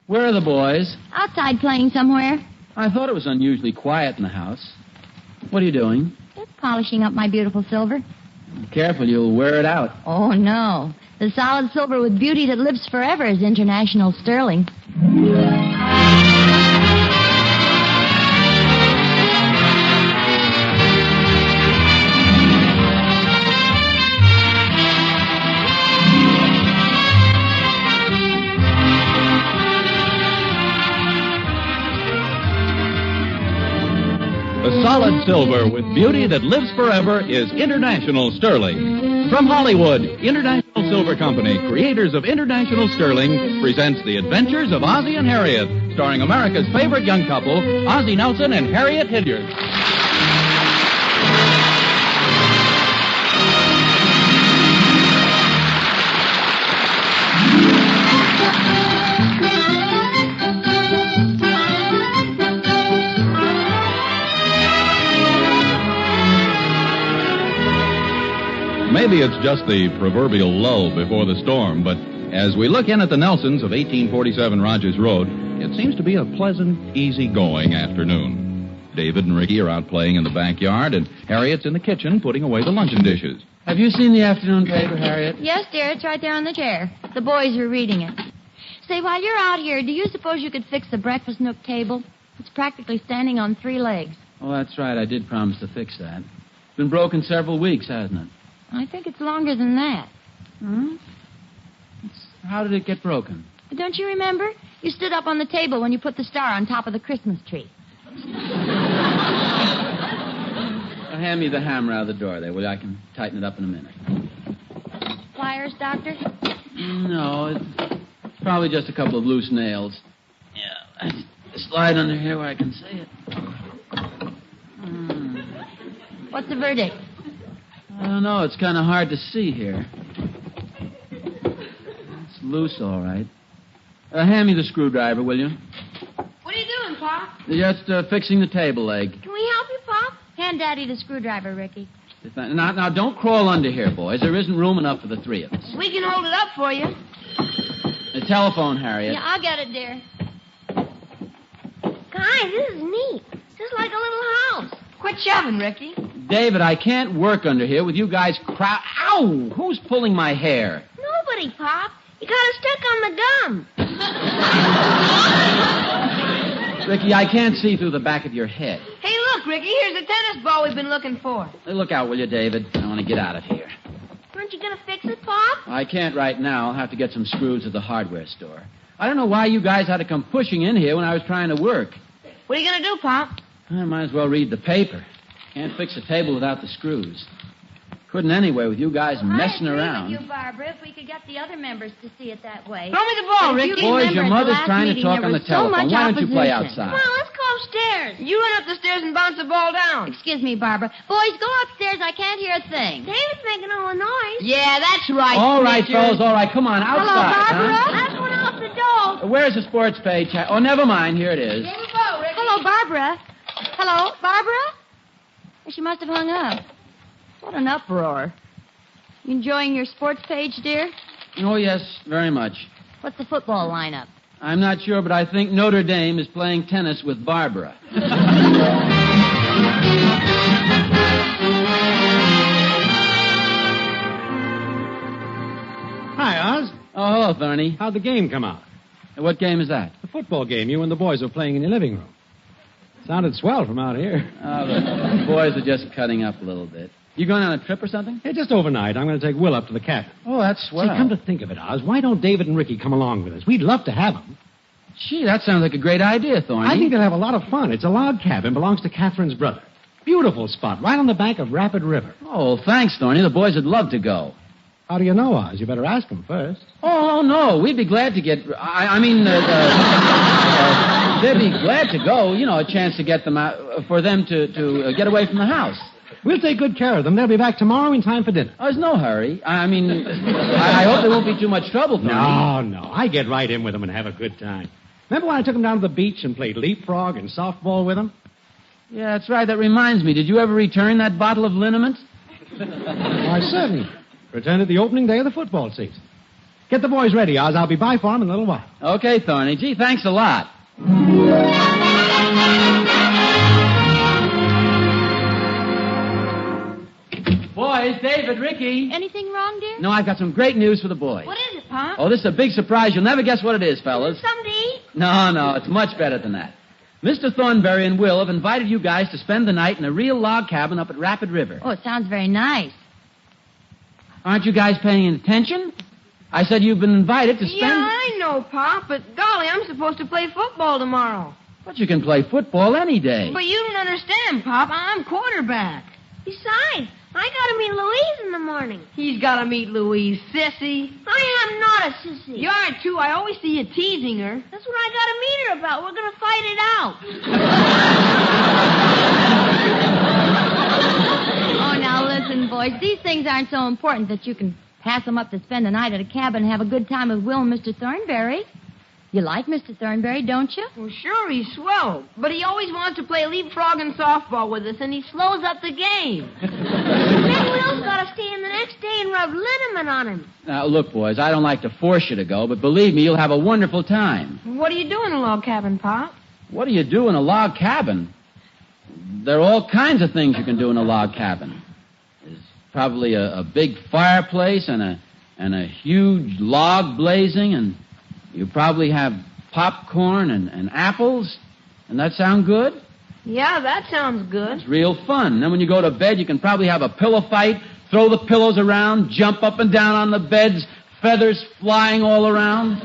Where are the boys? Outside playing somewhere. I thought it was unusually quiet in the house. What are you doing? Just polishing up my beautiful silver. Be careful, you'll wear it out. Oh, no. The solid silver with beauty that lives forever is international sterling. The solid silver with beauty that lives forever is International Sterling. From Hollywood, International Silver Company, creators of International Sterling, presents The Adventures of Ozzie and Harriet, starring America's favorite young couple, Ozzie Nelson and Harriet Hilliard. Maybe it's just the proverbial lull before the storm, but as we look in at the Nelsons of 1847 Rogers Road, it seems to be a pleasant, easy-going afternoon. David and Ricky are out playing in the backyard, and Harriet's in the kitchen putting away the luncheon dishes. Have you seen the afternoon paper, Harriet? Yes, dear, it's right there on the chair. The boys are reading it. Say, while you're out here, do you suppose you could fix the breakfast nook table? It's practically standing on 3 legs. Oh, that's right. I did promise to fix that. It's been broken several weeks, hasn't it? I think it's longer than that. Hmm? How did it get broken? Don't you remember? You stood up on the table when you put the star on top of the Christmas tree. Hand me the hammer out of the door there, will you? I can tighten it up in a minute. Pliers, Doctor? No, it's probably just a couple of loose nails. Yeah, slide under here where I can see it. What's the verdict? I don't know. It's kind of hard to see here. It's loose, all right. Hand me the screwdriver, will you? What are you doing, Pop? Just fixing the table leg. Can we help you, Pop? Hand Daddy the screwdriver, Ricky. Now, don't crawl under here, boys. There isn't room enough for the 3 of us. We can hold it up for you. The telephone, Harriet. Yeah, I'll get it, dear. Guys, this is neat. Just like a little house. Quit shoving, Ricky. David, I can't work under here with you guys Ow! Who's pulling my hair? Nobody, Pop. You got it stuck on the gum. Ricky, I can't see through the back of your head. Hey, look, Ricky, here's the tennis ball we've been looking for. Hey, look out, will you, David? I want to get out of here. Aren't you going to fix it, Pop? I can't right now. I'll have to get some screws at the hardware store. I don't know why you guys had to come pushing in here when I was trying to work. What are you going to do, Pop? I might as well read the paper. Can't fix a table without the screws. Couldn't anyway with you guys messing around. I agree with you, Barbara, if we could get the other members to see it that way. Throw me the ball, Ricky. Boys, your mother's trying to talk on the telephone. Why don't you play outside? Come on, let's go upstairs. You run up the stairs and bounce the ball down. Excuse me, Barbara. Boys, go upstairs. I can't hear a thing. David's making all the noise. Yeah, that's right. All right, fellas, all right. Come on, outside. Hello, Barbara. Huh? That's one out the door. Where's the sports page? Oh, never mind. Here it is. Here we go, Ricky. Hello, Barbara. Hello, Barbara? She must have hung up. What an uproar. You enjoying your sports page, dear? Oh, yes, very much. What's the football lineup? I'm not sure, but I think Notre Dame is playing tennis with Barbara. Hi, Oz. Oh, hello, Thorny. How'd the game come out? What game is that? The football game you and the boys were playing in your living room. Sounded swell from out here. Oh, the boys are just cutting up a little bit. You going on a trip or something? Hey, just overnight. I'm going to take Will up to the cabin. Oh, that's swell. See, come to think of it, Oz, why don't David and Ricky come along with us? We'd love to have them. Gee, that sounds like a great idea, Thorny. I think they'll have a lot of fun. It's a log cabin, belongs to Catherine's brother. Beautiful spot, right on the bank of Rapid River. Oh, thanks, Thorny. The boys would love to go. How do you know, Oz? You better ask them first. Oh, no. We'd be glad to get... they'd be glad to go. You know, a chance to get them out... for them to get away from the house. We'll take good care of them. They'll be back tomorrow in time for dinner. Oh, there's no hurry. I hope there won't be too much trouble for me. No. I get right in with them and have a good time. Remember when I took them down to the beach and played leapfrog and softball with them? Yeah, that's right. That reminds me. Did you ever return that bottle of liniment? Why, certainly. Returned it the opening day of the football season. Get the boys ready, Oz. I'll be by for them in a little while. Okay, Thorny. Gee, thanks a lot. Boys, David, Ricky. Anything wrong, dear? No, I've got some great news for the boys. What is it, Pop? Oh, this is a big surprise. You'll never guess what it is, fellas. Something to eat? No, it's much better than that. Mr. Thornberry and Will have invited you guys to spend the night in a real log cabin up at Rapid River. Oh, it sounds very nice. Aren't you guys paying attention? I said you've been invited to spend... Yeah, I know, Pop, but golly, I'm supposed to play football tomorrow. But you can play football any day. But you don't understand, Pop. I'm quarterback. Besides, I gotta meet Louise in the morning. He's gotta meet Louise, sissy. I am not a sissy. You are, too. I always see you teasing her. That's what I gotta meet her about. We're gonna fight it out. Oh, now listen, boys. These things aren't so important that you can pass them up to spend the night at a cabin and have a good time with Will and Mr. Thornberry. You like Mr. Thornberry, don't you? Well, sure, he's swell. But he always wants to play leapfrog and softball with us, and he slows up the game. Then Will's got to stay in the next day and rub liniment on him. Now, look, boys, I don't like to force you to go, but believe me, you'll have a wonderful time. What do you do in a log cabin, Pop? What do you do in a log cabin? There are all kinds of things you can do in a log cabin. There's probably a big fireplace and a huge log blazing, and you probably have popcorn and apples. And that sound good? Yeah, that sounds good. It's real fun. Then when you go to bed, you can probably have a pillow fight, throw the pillows around, jump up and down on the beds, feathers flying all around.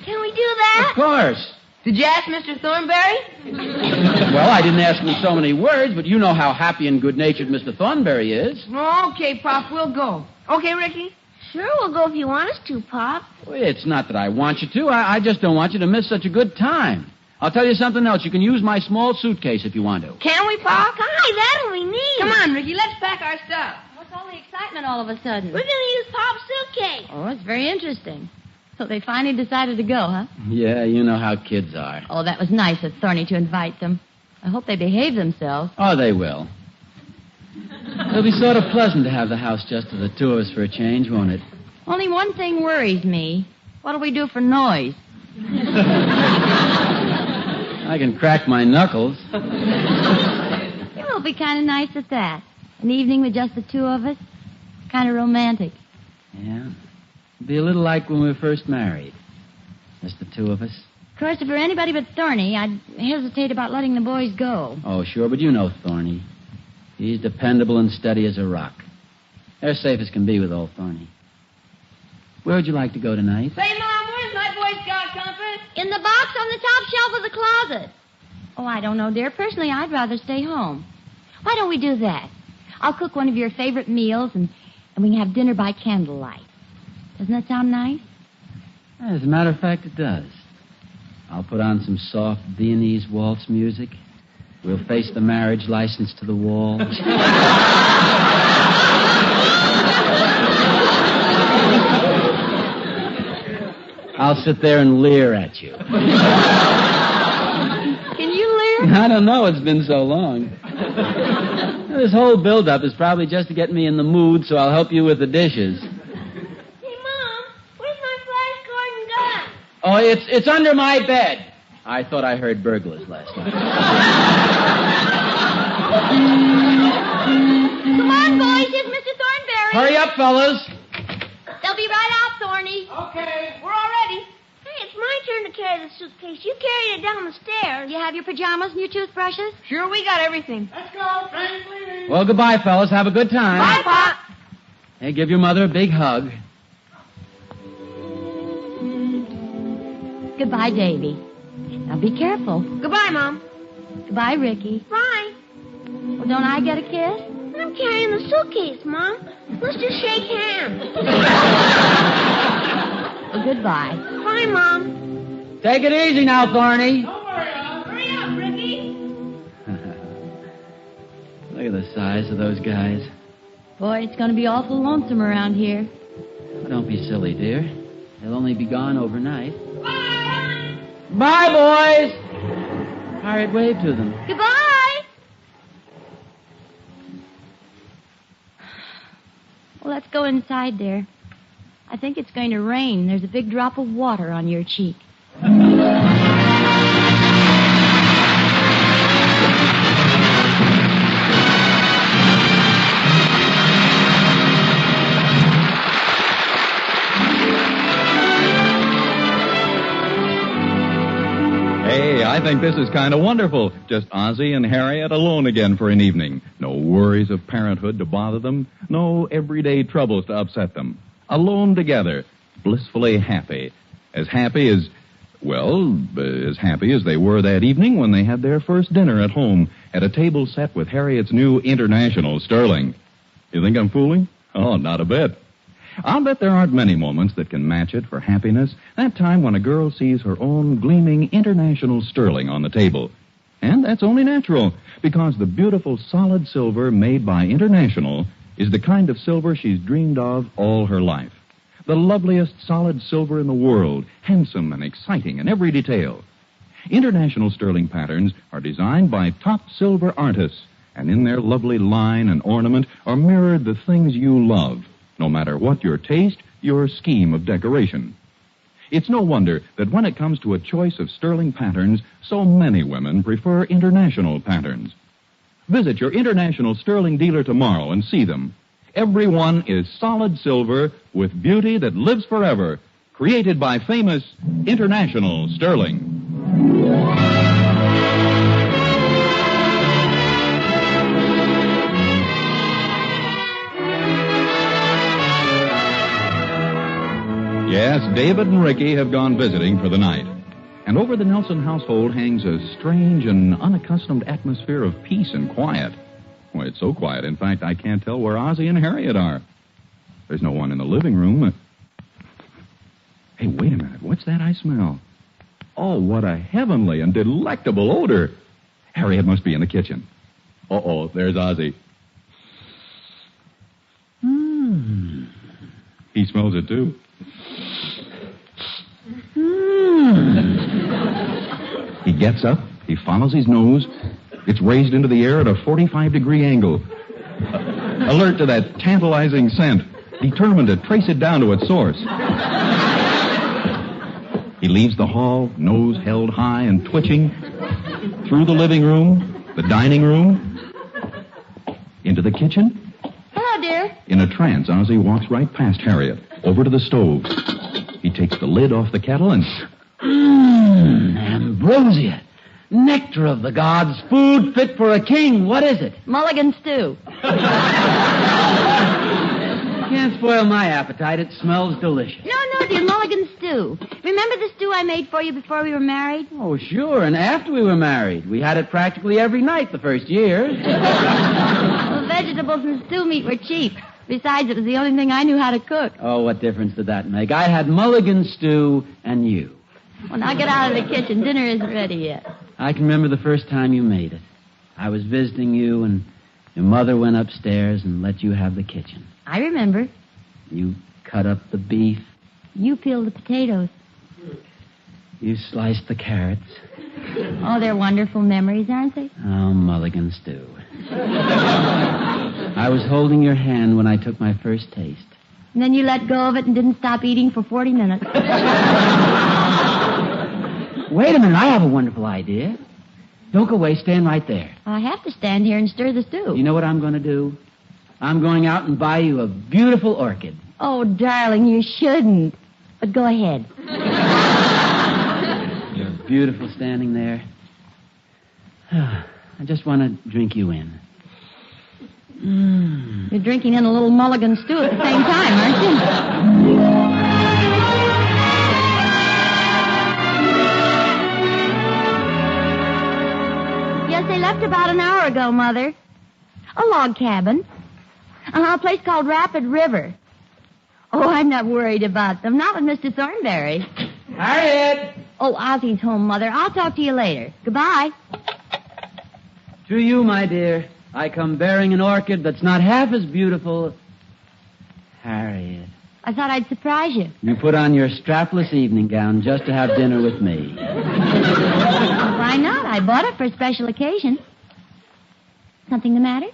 Can we do that? Of course. Did you ask Mr. Thornberry? Well, I didn't ask him so many words, but you know how happy and good-natured Mr. Thornberry is. Okay, Pop, we'll go. Okay, Ricky? Sure, we'll go if you want us to, Pop. Well, it's not that I want you to. I just don't want you to miss such a good time. I'll tell you something else. You can use my small suitcase if you want to. Can we, Pop? Hi, that'll be neat. Come on, Ricky, let's pack our stuff. What's all the excitement all of a sudden? We're going to use Pop's suitcase. Oh, it's very interesting. So they finally decided to go, huh? Yeah, you know how kids are. Oh, that was nice of Thorny to invite them. I hope they behave themselves. Oh, they will. It'll be sort of pleasant to have the house just for the two of us for a change, won't it? Only one thing worries me. What'll we do for noise? I can crack my knuckles. It'll be kind of nice at that. An evening with just the two of us. Kind of romantic. Yeah. It'll be a little like when we were first married. Just the two of us. Of course, if it were anybody but Thorny, I'd hesitate about letting the boys go. Oh, sure, but you know Thorny. He's dependable and steady as a rock. They're safe as can be with old Thorny. Where would you like to go tonight? Say, Mom, where's my Boy Scout compass? In the box on the top shelf of the closet. Oh, I don't know, dear. Personally, I'd rather stay home. Why don't we do that? I'll cook one of your favorite meals, and we can have dinner by candlelight. Doesn't that sound nice? As a matter of fact, it does. I'll put on some soft Viennese waltz music. We'll face the marriage license to the wall. I'll sit there and leer at you. Can you leer? I don't know. It's been so long. This whole build-up is probably just to get me in the mood, so I'll help you with the dishes. Hey, Mom, where's my flashcard and gun? Oh, it's under my bed. I thought I heard burglars last night. Come on, boys. Here's Mr. Thornberry. Hurry up, fellas. They'll be right out, Thorny. Okay, we're all ready. Hey, it's my turn to carry the suitcase. You carried it down the stairs. You have your pajamas and your toothbrushes? Sure, we got everything. Let's go. Train's leaving. Well, goodbye, fellas. Have a good time. Bye, Pop. Hey, give your mother a big hug. Goodbye, Davy. Now be careful. Goodbye, Mom. Goodbye, Ricky. Bye. Well, don't I get a kiss? I'm carrying the suitcase, Mom. Let's just shake hands. Well, goodbye. Bye, Mom. Take it easy now, Thorny. Don't worry, Oz. Hurry up, Ricky. Look at the size of those guys. Boy, it's going to be awful lonesome around here. Oh, don't be silly, dear. They'll only be gone overnight. Bye. Bye, boys. Harriet, wave to them. Goodbye. Well, let's go inside, dear. I think it's going to rain. There's a big drop of water on your cheek. Hey, I think this is kind of wonderful. Just Ozzie and Harriet alone again for an evening. No worries of parenthood to bother them. No everyday troubles to upset them. Alone together. Blissfully happy. As happy as they were that evening when they had their first dinner at home at a table set with Harriet's new International Sterling. You think I'm fooling? Oh, not a bit. I'll bet there aren't many moments that can match it for happiness. That time when a girl sees her own gleaming International Sterling on the table. And that's only natural, because the beautiful solid silver made by International is the kind of silver she's dreamed of all her life. The loveliest solid silver in the world, handsome and exciting in every detail. International Sterling patterns are designed by top silver artists, and in their lovely line and ornament are mirrored the things you love, no matter what your taste, your scheme of decoration. It's no wonder that when it comes to a choice of sterling patterns, so many women prefer International patterns. Visit your International Sterling dealer tomorrow and see them. Every one is solid silver with beauty that lives forever, created by famous International Sterling. Yes, David and Ricky have gone visiting for the night. And over the Nelson household hangs a strange and unaccustomed atmosphere of peace and quiet. Well, it's so quiet, in fact, I can't tell where Ozzie and Harriet are. There's no one in the living room. Hey, wait a minute. What's that I smell? Oh, what a heavenly and delectable odor. Harriet must be in the kitchen. Uh-oh, there's Ozzie. He smells it, too. He gets up, he follows his nose. It's raised into the air at a 45-degree angle. Alert to that tantalizing scent, determined to trace it down to its source. He leaves the hall, nose held high and twitching, through the living room, the dining room, into the kitchen. Hello, dear. In a trance, Ozzie walks right past Harriet, over to the stove. He takes the lid off the kettle and... Ambrosia. Nectar of the gods. Food fit for a king. What is it? Mulligan stew. Can't spoil my appetite. It smells delicious. No, dear, Mulligan stew. Remember the stew I made for you before we were married? Oh, sure. And after we were married. We had it practically every night the first year. Well, vegetables and stew meat were cheap. Besides, it was the only thing I knew how to cook. Oh, what difference did that make? I had mulligan stew and you. Well, now get out of the kitchen. Dinner isn't ready yet. I can remember the first time you made it. I was visiting you, and your mother went upstairs and let you have the kitchen. I remember. You cut up the beef. You peeled the potatoes. You sliced the carrots. Oh, they're wonderful memories, aren't they? Oh, mulligan stew. I was holding your hand when I took my first taste. And then you let go of it and didn't stop eating for 40 minutes. Wait a minute, I have a wonderful idea. Don't go away, stand right there. I have to stand here and stir the stew. You know what I'm going to do? I'm going out and buy you a beautiful orchid. Oh, darling, you shouldn't. But go ahead. You're beautiful standing there. I just want to drink you in. You're drinking in a little mulligan stew at the same time, aren't you? Yes, they left about an hour ago, Mother. A log cabin. A place called Rapid River. Oh, I'm not worried about them. Not with Mr. Thornberry. Harriet! Oh, Ozzie's home, Mother. I'll talk to you later. Goodbye. To you, my dear, I come bearing an orchid that's not half as beautiful. Harriet. I thought I'd surprise you. You put on your strapless evening gown just to have dinner with me. Why not? I bought it for a special occasion. Something the matter?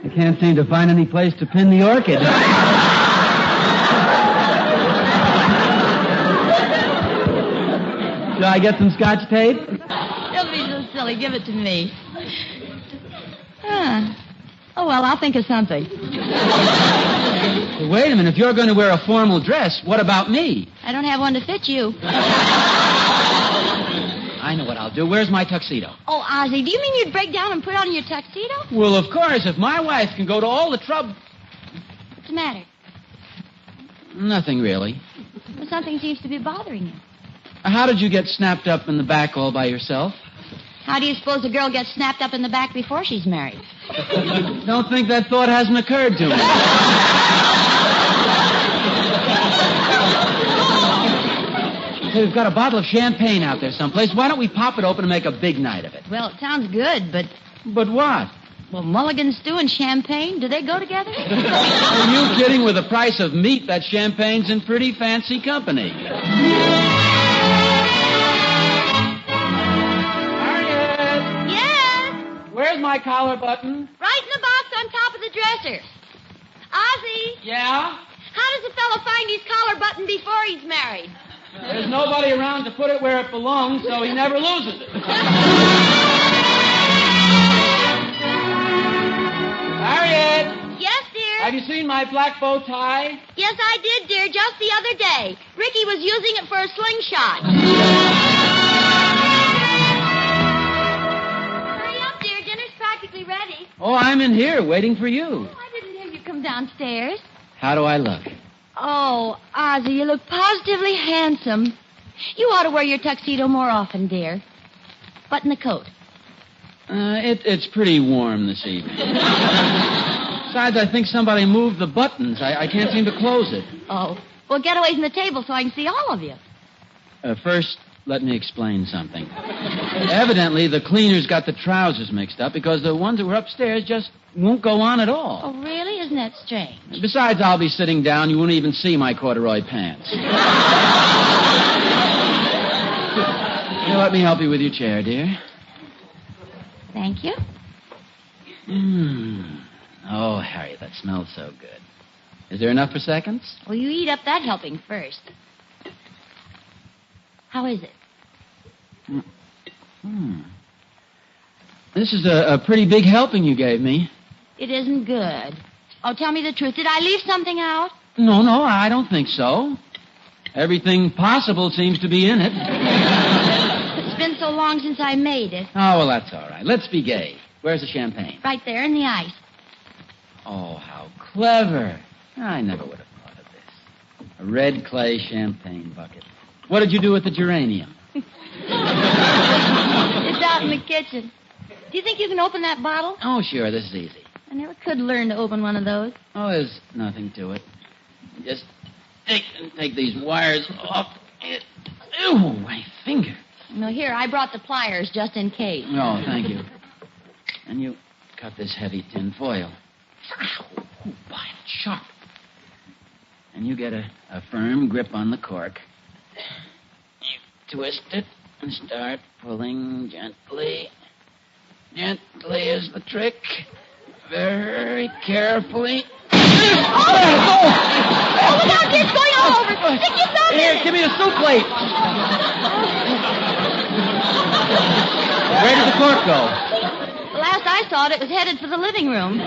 I can't seem to find any place to pin the orchid. Should I get some Scotch tape? Don't be so silly. Give it to me. Oh, well, I'll think of something. Wait a minute. If you're going to wear a formal dress, what about me? I don't have one to fit you. I know what I'll do. Where's my tuxedo? Oh, Ozzie, do you mean you'd break down and put on your tuxedo? Well, of course. If my wife can go to all the trouble... What's the matter? Nothing, really. Well, something seems to be bothering you. How did you get snapped up in the back all by yourself? How do you suppose a girl gets snapped up in the back before she's married? Don't think that thought hasn't occurred to me. Hey, we've got a bottle of champagne out there someplace. Why don't we pop it open and make a big night of it? Well, it sounds good, but... But what? Well, mulligan stew and champagne, do they go together? Are you kidding? With the price of meat, that champagne's in pretty fancy company. Harriet! Yes? Where's my collar button? Right in the box on top of the dresser. Ozzie, Yeah? how does a fellow find his collar button before he's married? There's nobody around to put it where it belongs, so he never loses it. Harriet! Yes, dear? Have you seen my black bow tie? Yes, I did, dear, just the other day. Ricky was using it for a slingshot. Hurry up, dear. Dinner's practically ready. Oh, I'm in here waiting for you. I didn't hear you come downstairs. How do I look? Oh, Ozzie, you look positively handsome. You ought to wear your tuxedo more often, dear. Button the coat. It's pretty warm this evening. Besides, I think somebody moved the buttons. I can't seem to close it. Oh. Well, get away from the table so I can see all of you. First, let me explain something. Evidently, the cleaners got the trousers mixed up because the ones that were upstairs just won't go on at all. Oh, really? Isn't that strange? Besides, I'll be sitting down. You won't even see my corduroy pants. Here, let me help you with your chair, dear. Thank you. Oh, Harriet, that smells so good. Is there enough for seconds? Well, you eat up that helping first. How is it? This is a pretty big helping you gave me. It isn't good. Oh, tell me the truth. Did I leave something out? No, I don't think so. Everything possible seems to be in it. It's been so long since I made it. Oh, well, that's all right. Let's be gay. Where's the champagne? Right there in the ice. Oh, how clever. I never would have thought of this. A red clay champagne bucket. What did you do with the geranium? It's out in the kitchen. Do you think you can open that bottle? Oh, sure, this is easy. I never could learn to open one of those. Oh, there's nothing to it. Just take these wires off. Ew, my finger. No, here, I brought the pliers just in case. Oh, thank you. And you cut this heavy tin foil. Ow, boy, it's sharp. And you get a firm grip on the cork. You twist it and start pulling gently. Gently is the trick. Very carefully. Oh, look out, dear, it's going all over. Stick yourself in Here, it. give me a soup plate. Where did the cork go? The last I saw it was headed for the living room.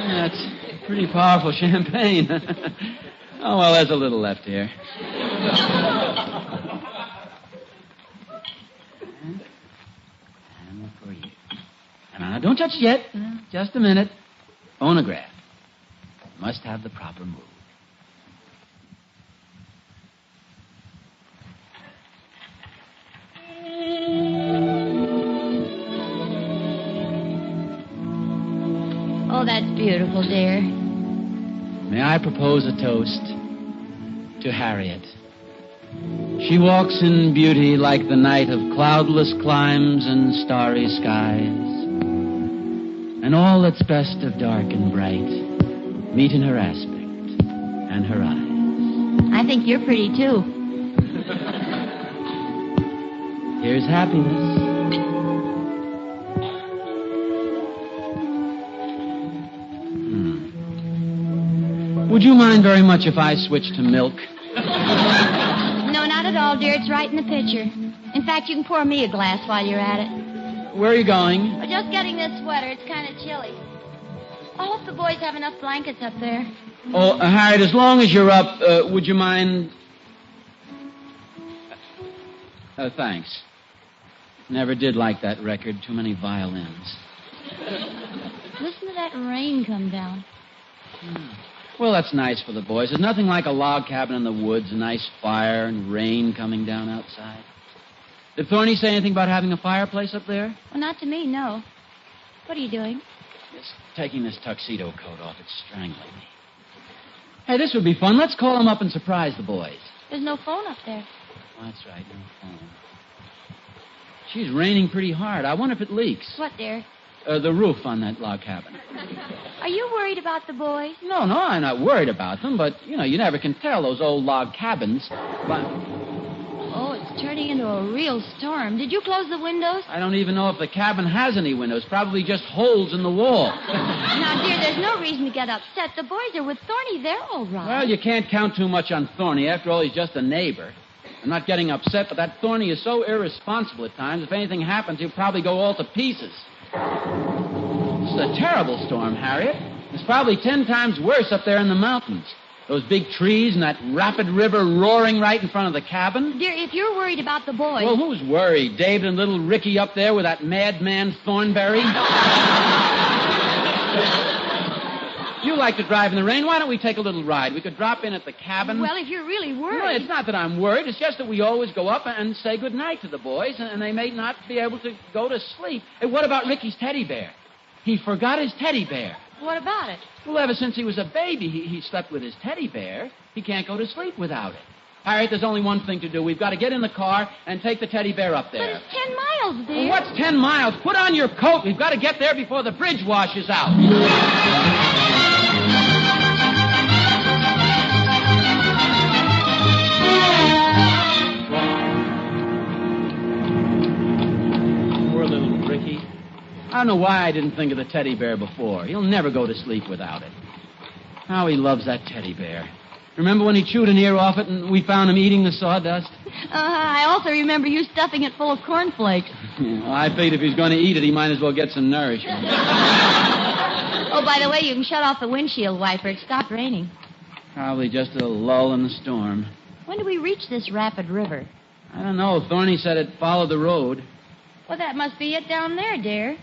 That's pretty powerful champagne. Oh, well, there's a little left here. And for you. Now, don't touch it yet. Just a minute. Phonograph. Must have the proper mood. Oh, that's beautiful, dear. May I propose a toast to Harriet? She walks in beauty like the night of cloudless climes and starry skies. And all that's best of dark and bright meet in her aspect and her eyes. I think you're pretty, too. Here's happiness. Would you mind very much if I switched to milk? No, not at all, dear. It's right in the pitcher. In fact, you can pour me a glass while you're at it. Where are you going? We're just getting this sweater. It's kind of chilly. I hope the boys have enough blankets up there. Oh, Harriet, as long as you're up, would you mind... thanks. Never did like that record. Too many violins. Listen to that rain come down. Well, that's nice for the boys. There's nothing like a log cabin in the woods, a nice fire and rain coming down outside. Did Thorny say anything about having a fireplace up there? Well, not to me, no. What are you doing? Just taking this tuxedo coat off. It's strangling me. Hey, this would be fun. Let's call them up and surprise the boys. There's no phone up there. Oh, that's right, no phone. She's raining pretty hard. I wonder if it leaks. What, dear? The roof on that log cabin. Are you worried about the boys? No, I'm not worried about them, but, you never can tell those old log cabins. But... Oh, it's turning into a real storm. Did you close the windows? I don't even know if the cabin has any windows. Probably just holes in the wall. Now, dear, there's no reason to get upset. The boys are with Thorny. They're all right. Well, you can't count too much on Thorny. After all, he's just a neighbor. I'm not getting upset, but that Thorny is so irresponsible at times. If anything happens, he'll probably go all to pieces. This is a terrible storm, Harriet. It's probably 10 times worse up there in the mountains. Those big trees and that rapid river roaring right in front of the cabin. Dear, if you're worried about the boys... Well, who's worried? David and little Ricky up there with that madman Thornberry? You like to drive in the rain. Why don't we take a little ride? We could drop in at the cabin. Well, if you're really worried... No, it's not that I'm worried. It's just that we always go up and say goodnight to the boys, and they may not be able to go to sleep. Hey, what about Ricky's teddy bear? He forgot his teddy bear. What about it? Well, ever since he was a baby, he slept with his teddy bear. He can't go to sleep without it. Harriet, there's only one thing to do. We've got to get in the car and take the teddy bear up there. But it's 10 miles, dear. Well, what's 10 miles? Put on your coat. We've got to get there before the bridge washes out. Poor little Ricky. I don't know why I didn't think of the teddy bear before. He'll never go to sleep without it. How he loves that teddy bear. Remember when he chewed an ear off it and we found him eating the sawdust? I also remember you stuffing it full of cornflakes. Well, I figured if he's going to eat it, he might as well get some nourishment. Oh, by the way, you can shut off the windshield wiper. It stopped raining. Probably just a lull in the storm. When do we reach this rapid river? I don't know. Thorny said it followed the road. Well, that must be it down there, dear.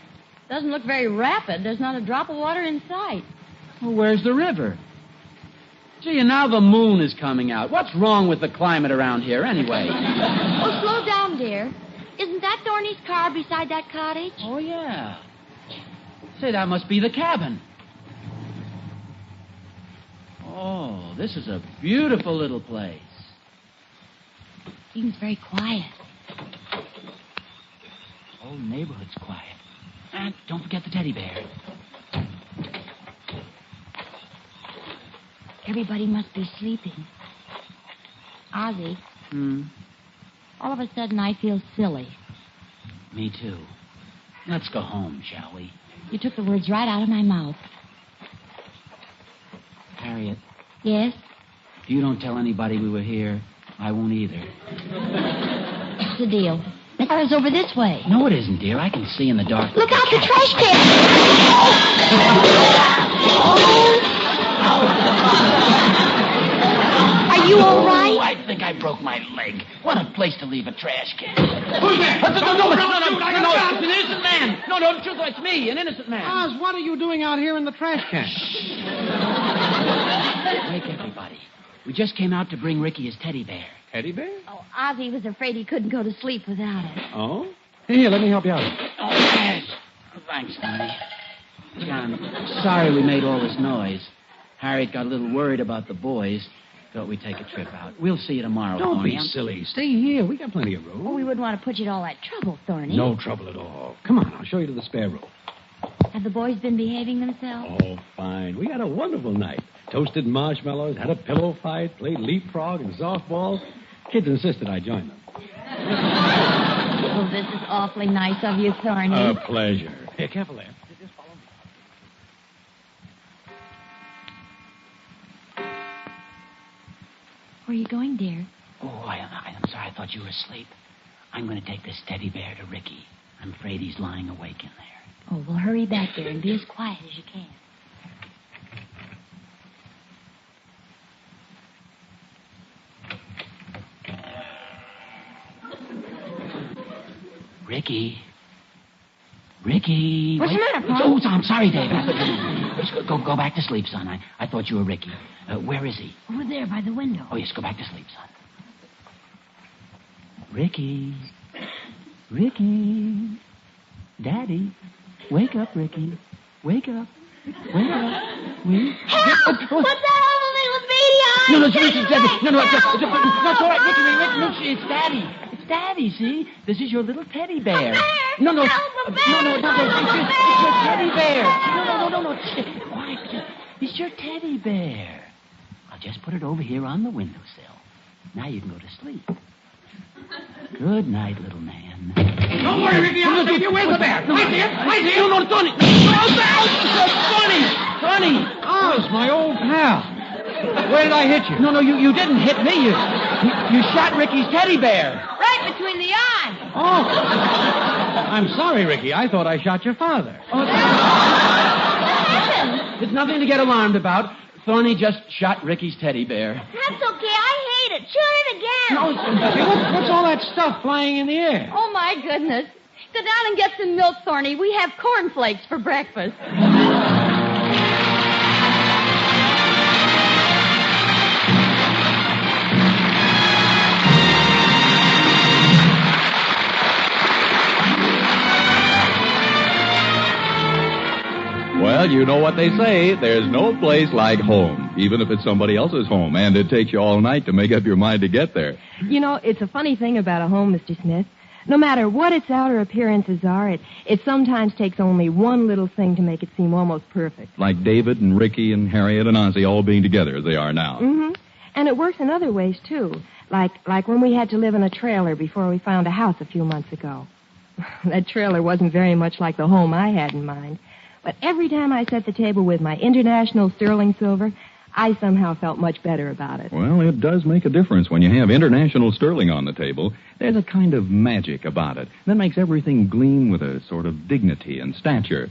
Doesn't look very rapid. There's not a drop of water in sight. Well, where's the river? Gee, and now the moon is coming out. What's wrong with the climate around here, anyway? Oh, slow down, dear. Isn't that Thorny's car beside that cottage? Oh, yeah. Say, that must be the cabin. Oh, this is a beautiful little place. Seems very quiet. Whole neighborhood's quiet. And don't forget the teddy bear. Everybody must be sleeping. Ozzie. All of a sudden, I feel silly. Me too. Let's go home, shall we? You took the words right out of my mouth. Harriet, Yes? if you don't tell anybody we were here, I won't either. What's the deal? The car's over this way. No, it isn't, dear. I can see in the dark. Look out, the trash can! Are you all right? Oh, I think I broke my leg. What a place to leave a trash can. Who's there? No, it's an innocent man. No, the truth, it's me, an innocent man. Oz, what are you doing out here in the trash can? Wake everybody. We just came out to bring Ricky his teddy bear. Teddy bear? Oh, Ozzie was afraid he couldn't go to sleep without it. Oh? Here, let me help you out. Oh, yes. Thanks, honey. John, sorry we made all this noise. Harriet got a little worried about the boys. Thought we'd take a trip out. We'll see you tomorrow, Don't Thorny. be silly. Stay here. We got plenty of room. Oh, we wouldn't want to put you to all that trouble, Thorny. No trouble at all. Come on, I'll show you to the spare room. Have the boys been behaving themselves? Oh, fine. We had a wonderful night. Toasted marshmallows, had a pillow fight, played leapfrog and softball. Kids insisted I join them. Oh, this is awfully nice of you, Thorny. A pleasure. Here, careful there. Just follow me. Where are you going, dear? Oh, I'm sorry. I thought you were asleep. I'm going to take this teddy bear to Ricky. I'm afraid he's lying awake in there. Oh, well, hurry back there and be as quiet as you can. Ricky. Ricky. What's the matter, Pop? Oh, I'm sorry, Dave. Just go back to sleep, son. I thought you were Ricky. Where is he? Over there by the window. Oh, yes, go back to sleep, son. Ricky. Ricky. Daddy. Wake up, Ricky. Wake up. Wake up. Help! What's that awful little beady eye? No, it's Daddy. No, it's all right. Ricky, it's Daddy. It's Daddy, see? This is your little teddy bear. A bear? No. Help, a bear! No, it's your teddy bear. No. Quiet. It's your teddy bear. I'll just put it over here on the windowsill. Now you can go to sleep. Good night, little man. Don't worry, Ricky. I'll save you. Where's the bear? Right there. No, Tony. Tony. Oh, it's my old pal. Where did I hit you? No, you didn't hit me. You shot Ricky's teddy bear. Right between the eyes. Oh. I'm sorry, Ricky. I thought I shot your father. There's nothing to get alarmed about. Thorny just shot Ricky's teddy bear. That's okay. I hate it. Shoot it again. Hey, what's all that stuff flying in the air? Oh, my goodness. Go down and get some milk, Thorny. We have cornflakes for breakfast. Well, you know what they say. There's no place like home, even if it's somebody else's home, and it takes you all night to make up your mind to get there. You know, it's a funny thing about a home, Mr. Smith. No matter what its outer appearances are, it sometimes takes only one little thing to make it seem almost perfect. Like David and Ricky and Harriet and Ozzie all being together as they are now. Mm-hmm. And it works in other ways, too. Like when we had to live in a trailer before we found a house a few months ago. That trailer wasn't very much like the home I had in mind. But every time I set the table with my international sterling silver, I somehow felt much better about it. Well, it does make a difference when you have international sterling on the table. There's a kind of magic about it that makes everything gleam with a sort of dignity and stature.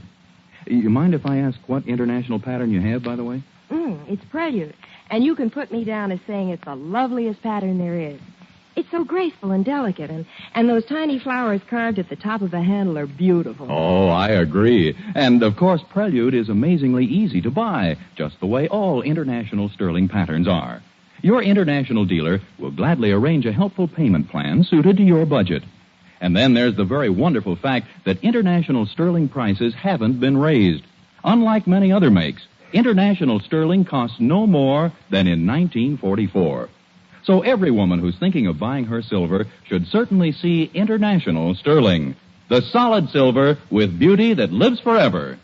You mind if I ask what international pattern you have, by the way? It's Prelude. And you can put me down as saying it's the loveliest pattern there is. It's so graceful and delicate, and those tiny flowers carved at the top of the handle are beautiful. Oh, I agree. And, of course, Prelude is amazingly easy to buy, just the way all international sterling patterns are. Your international dealer will gladly arrange a helpful payment plan suited to your budget. And then there's the very wonderful fact that international sterling prices haven't been raised. Unlike many other makes, international sterling costs no more than in 1944. So every woman who's thinking of buying her silver should certainly see international sterling, the solid silver with beauty that lives forever.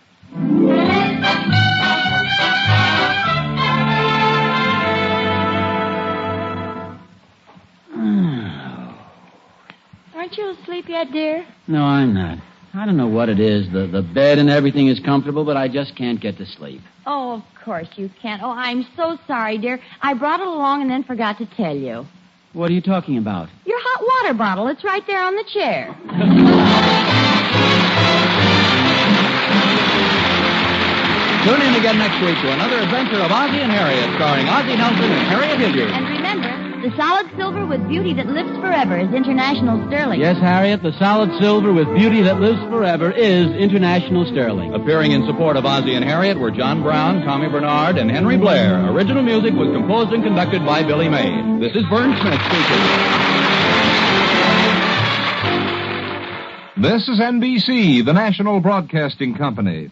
Aren't you asleep yet, dear? No, I'm not. I don't know what it is. The bed and everything is comfortable, but I just can't get to sleep. Oh, of course you can't. Oh, I'm so sorry, dear. I brought it along and then forgot to tell you. What are you talking about? Your hot water bottle. It's right there on the chair. Tune in again next week to another adventure of Ozzie and Harriet, starring Ozzie Nelson and Harriet Hilliard. And remember, the solid silver with beauty that lives forever is international sterling. Yes, Harriet, the solid silver with beauty that lives forever is international sterling. Appearing in support of Ozzie and Harriet were John Brown, Tommy Bernard, and Henry Blair. Original music was composed and conducted by Billy May. This is Vern Smith speaking. This is NBC, the national broadcasting company.